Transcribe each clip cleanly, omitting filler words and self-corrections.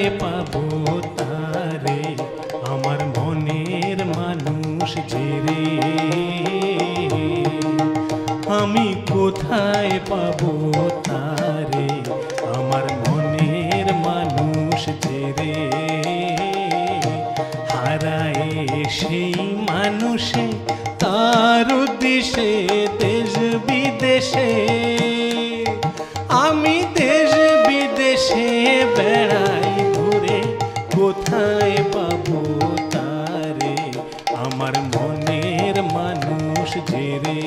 কোথায় পাবো তারে আমার মনের মানুষ যে রে আমি কোথায় পাবো তারে আমার মনের মানুষ যে রে হারায় সেই মানুষে তার উদ্দেশ্যে দেশ বিদেশে আমি দেশ বিদেশে বেড়াই ঘুরে কোথায় পাবো তারে আমার মনের মানুষ যে রে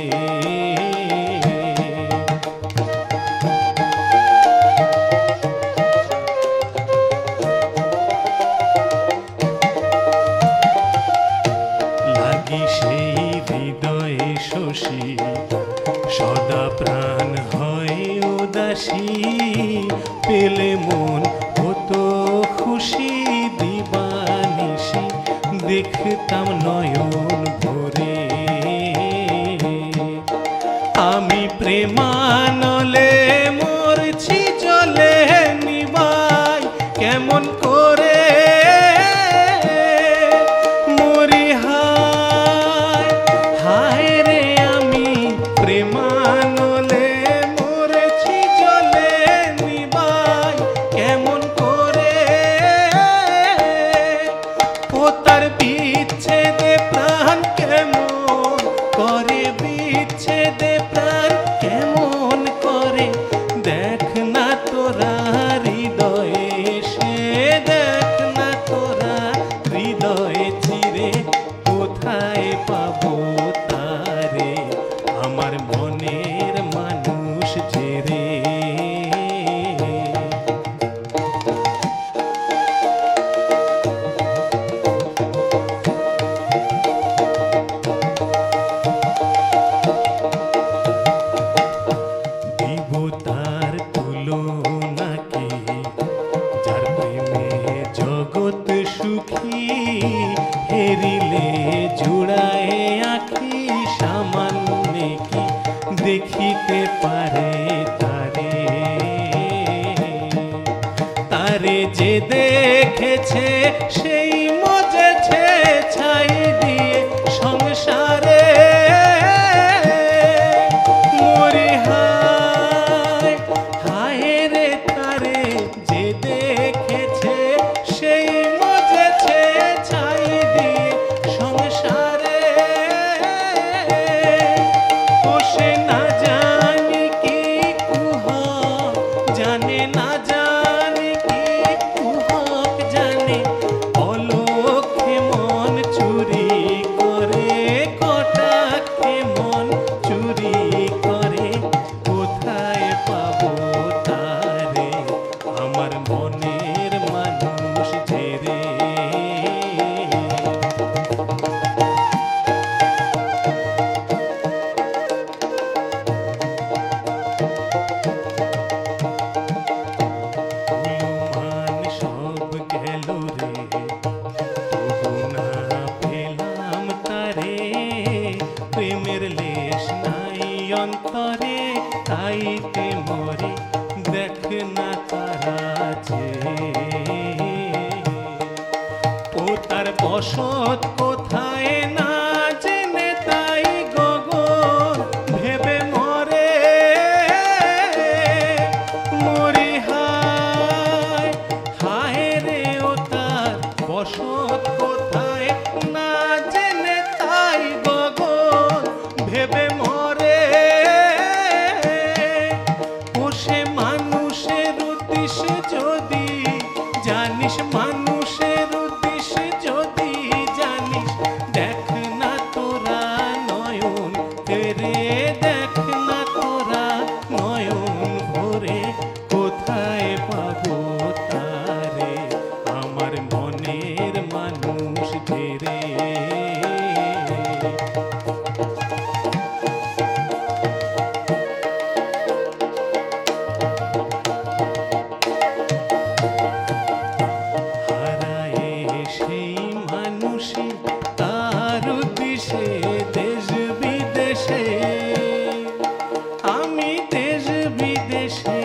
লাগি সেই হৃদয়ে শশী সদা প্রাণ হয় উদাসী পেলে মন হতো খুশি দিবানিশি দেখতাম নয়ন ভরে আমি প্রেমানলে মরছি জলে নিবাই কেমন করে মরি হায় হায় রে আমি প্রেমানলে মরছি জলে নিবাই কেমন করে ও তার বিচ্ছেদে প্রাণ কেমন করে বিচ্ছেদে প্রাণ কেমন করে দেখ না তোরা হৃদয়ে সে দেখ না তোরা হৃদয়ে চিরে কোথায় পাবো তারে আমার মনের মানুষ যে রে তার তুলনা কি যার প্রেমে জগৎ সুখী হেরিলে জুড়ায় আঁখি সামান্য কি দেখিতে পারে তারে তারে যে দেখেছে সেই মজেছে ছাই দিয়ে সংসারে মরি হায় হায় রে তারে যে দেখেছে সেই মজেছে ছাই দিয়ে সংসারে ও সে না জানি কি কুহক জানে না জানি কি কুহক জানে অলক্ষে মন চুরি করে কটাক্ষে মন চুরি করে কোথায় পাবো তারে আমার মনের মানুষ যে রে মান সব গেল রে তবু না পেলাম তারে প্রেমের লেশ নাই অন্তরে তাইতে মরে দেখ না তারা যে ও তার বসত কোথায় না জেনে তাই গগন ভেবে মরে মরি হায় হায় রে ও তার বসত কোথায় না জেনে তাই গগন ভেবে মরে ও সে মানুষের উদ্দেশ্যে যদি জানিস মানুষের উদ্দেশ্যে যদি জানিস দেখ না তোরা নয়ন তেরে দেখ না তোরা নয়ন ভরে কোথায় পাবো তারে আমার মনের মানুষ যে রে দেশে আমি দেশ বিদেশে